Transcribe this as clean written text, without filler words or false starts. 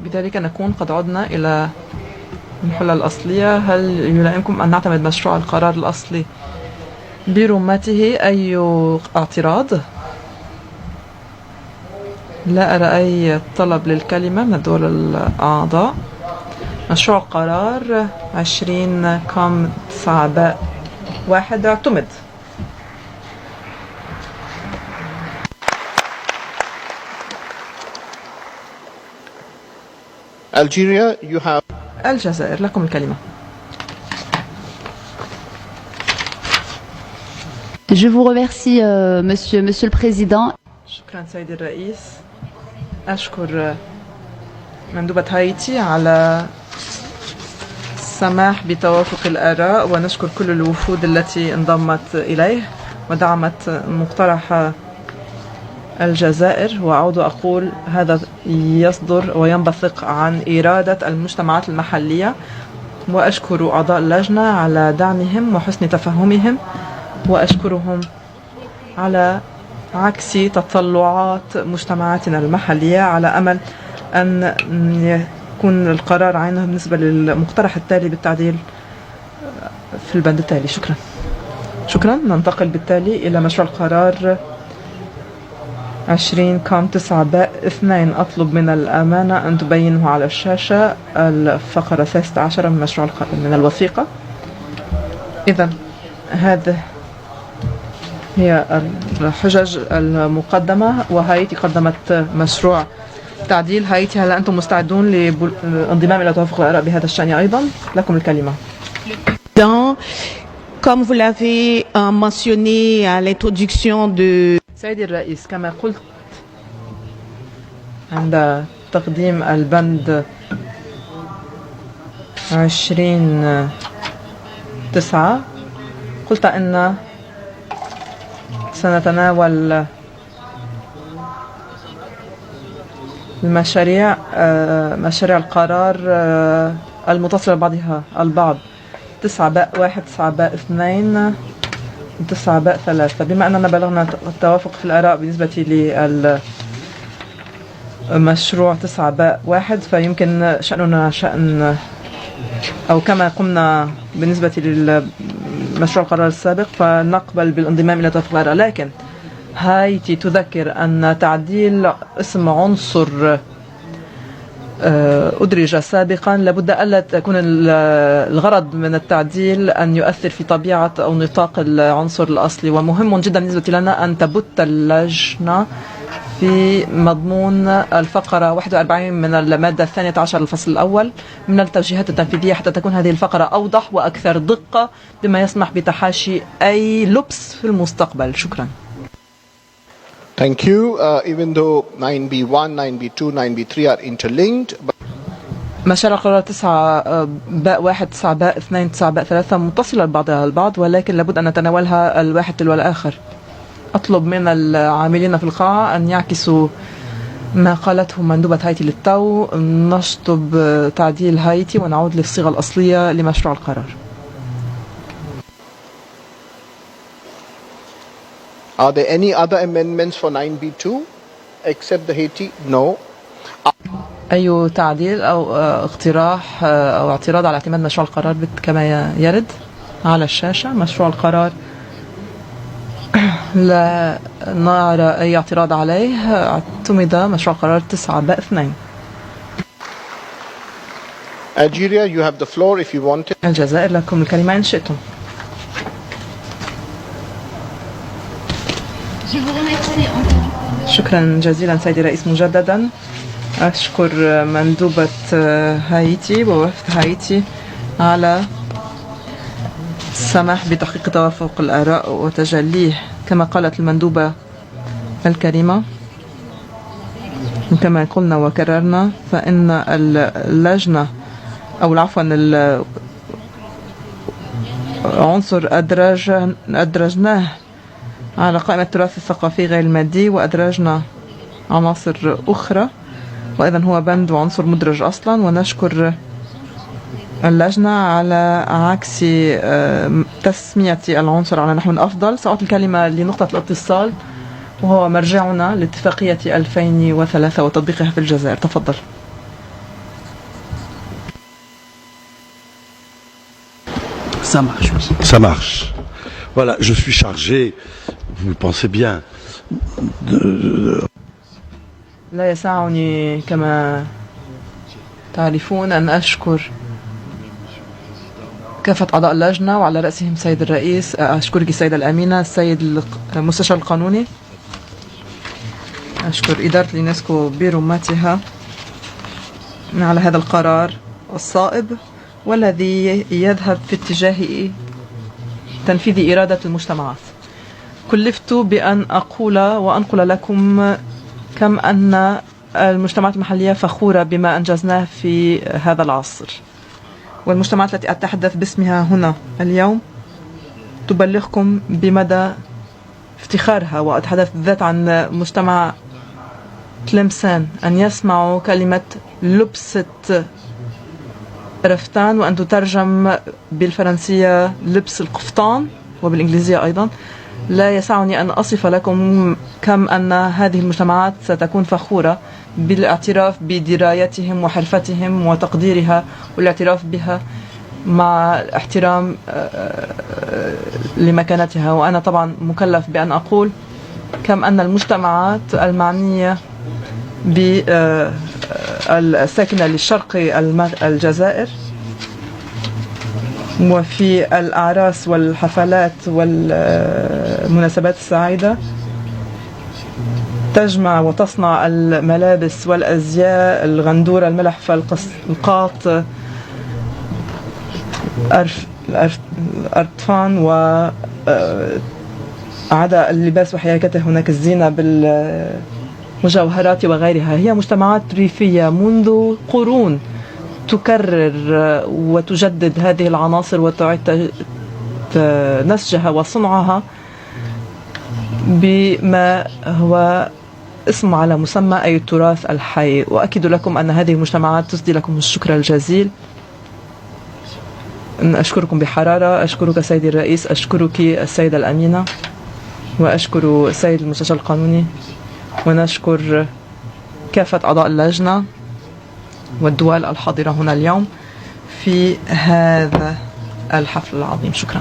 بذلك نكون قد عدنا إلى الحلة الأصلية. هل يلائمكم أن نعتمد مشروع القرار الأصلي برمته؟ أي اعتراض؟ لا أرى أي طلب للكلمة من الدول الأعضاء. مشروع قرار 20-9-1 اعتمد. Algeria, you have. الجزائر، لكم الكلمة. Je vous remercie, Monsieur le Président. شكرا سيدي الرئيس. أشكر مندوبة هايتي على السماح بتوافق الآراء، ونشكر كل الوفود التي انضمت إليه ودعمت مقترح الجزائر. وأعود أقول هذا يصدر وينبثق عن إرادة المجتمعات المحلية، وأشكر أعضاء اللجنة على دعمهم وحسن تفهمهم، وأشكرهم على عكس تطلعات مجتمعاتنا المحلية، على أمل أن يكون القرار عينه بالنسبة للمقترح التالي بالتعديل في البند التالي. شكرا. ننتقل بالتالي إلى مشروع القرار 20-9-2. أطلب من الأمانة أن تبينه على الشاشة الفقرة 16 من مشروع من الوثيقة. إذن هذه هي الحجج المقدمة، وهايتي قدمت مشروع تعديل. هايتي، هل أنتم مستعدون للانضمام إلى توافق الآراء بهذا الشأن أيضا؟ لكم الكلمة. Comme vous l'avez mentionné à l'introduction de... سيدي الرئيس، كما قلت عند تقديم البند 20-9، قلت أن سنتناول مشاريع القرار المتصلة بعضها البعض 9-1 9-2 9-3. بما أننا بلغنا التوافق في الآراء بالنسبة للمشروع 9-1، فيمكن شأننا شأن أو كما قمنا بالنسبة للمشروع القرار السابق، فنقبل بالانضمام إلى توافق الآراء. لكن هايتي تذكر أن تعديل اسم عنصر أدرج سابقا لابد ألا تكون الغرض من التعديل أن يؤثر في طبيعة أو نطاق العنصر الأصلي. ومهم جدا بالنسبة لنا أن تبت اللجنة في مضمون الفقرة 41 من المادة 12 الفصل الأول من التوجيهات التنفيذية، حتى تكون هذه الفقرة أوضح وأكثر دقة بما يسمح بتحاشي أي لبس في المستقبل. شكرا. Thank you. Even though 9B1, 9B2, 9B3 are interlinked. مشاريع القرار 9-1 9-2 9-3 متصلة ببعضها البعض، ولكن لابد أن نتناولها الواحد تلو الآخر. أطلب من العاملين في القاعة أن يعكسوا ما قالته مندوبة هايتي للتو. نشطب تعديل هايتي ونعود للصيغة الأصلية لمشروع القرار. Are there any other amendments for 9B2 except the Haiti? No. أي تعديل أو اقتراح أو اعتراض على اعتماد مشروع القرار كما يرد على الشاشة؟ مشروع القرار لا نرى أي اعتراض عليه. اعتمد مشروع القرار 9-2. Algeria, you have the floor if you want it. الجزائر، لكم الكلمة إن شئتم. شكرا جزيلا سيدي الرئيس. مجددا أشكر مندوبة هايتي ووفد هايتي على السماح بتحقيق توافق الآراء وتجليه. كما قالت المندوبة الكريمة، كما قلنا وكررنا، فإن اللجنة أو عفوا عنصر أدرجناه على قائمة التراث الثقافي غير المادي، وأدرجنا عناصر أخرى، وإذا هو بند وعنصر مدرج أصلا. ونشكر اللجنة على عكس تسمية العنصر على نحو أفضل. سأعطي الكلمة لنقطة الاتصال، وهو مرجعنا لاتفاقية 2003 وتطبيقها في الجزائر. تفضل. Ça marche. Ça marche. Voilà, je suis chargé, vous le pensez bien, لا يسعني كما تعرفون أن أشكر كافة أعضاء اللجنة وعلى رأسهم سيد الرئيس. أشكرك السيدة الأمينة، السيد المستشار القانوني. أشكر إدارة اليونسكو برمتها على هذا القرار الصائب والذي يذهب في اتجاه تنفيذ إرادة المجتمعات. كلفت بأن أقول وأنقل لكم كم أن المجتمعات المحلية فخورة بما أنجزناه في هذا العصر، والمجتمعات التي أتحدث باسمها هنا اليوم تبلغكم بمدى افتخارها. وأتحدث بالذات عن مجتمع تلمسان، أن يسمعوا كلمة لبسة رفتان وأن تترجم بالفرنسية لبس القفطان وبالإنجليزية أيضا. لا يسعني أن أصف لكم كم أن هذه المجتمعات ستكون فخورة بالاعتراف بدرايتهم وحرفتهم وتقديرها والاعتراف بها مع احترام لمكانتها. وأنا طبعا مكلف بأن أقول كم أن المجتمعات المعنية بالساكنة للشرق الجزائر وفي الأعراس والحفلات والمناسبات السعيدة تجمع وتصنع الملابس والأزياء، الغندورة، الملح، فالقاط، الأرطفان وعدا اللباس وحياكته. هناك الزينة بالمجوهرات وغيرها. هي مجتمعات ريفية منذ قرون تكرر وتجدد هذه العناصر وتعيد نسجها وصنعها بما هو اسم على مسمى أي التراث الحي. وأكد لكم أن هذه المجتمعات تسدي لكم الشكر الجزيل. أشكركم بحرارة. أشكرك سيدي الرئيس، أشكرك السيدة الأمينة، وأشكر السيد المستشار القانوني، ونشكر كافة أعضاء اللجنة والدول الحاضرة هنا اليوم في هذا الحفل العظيم. شكرا.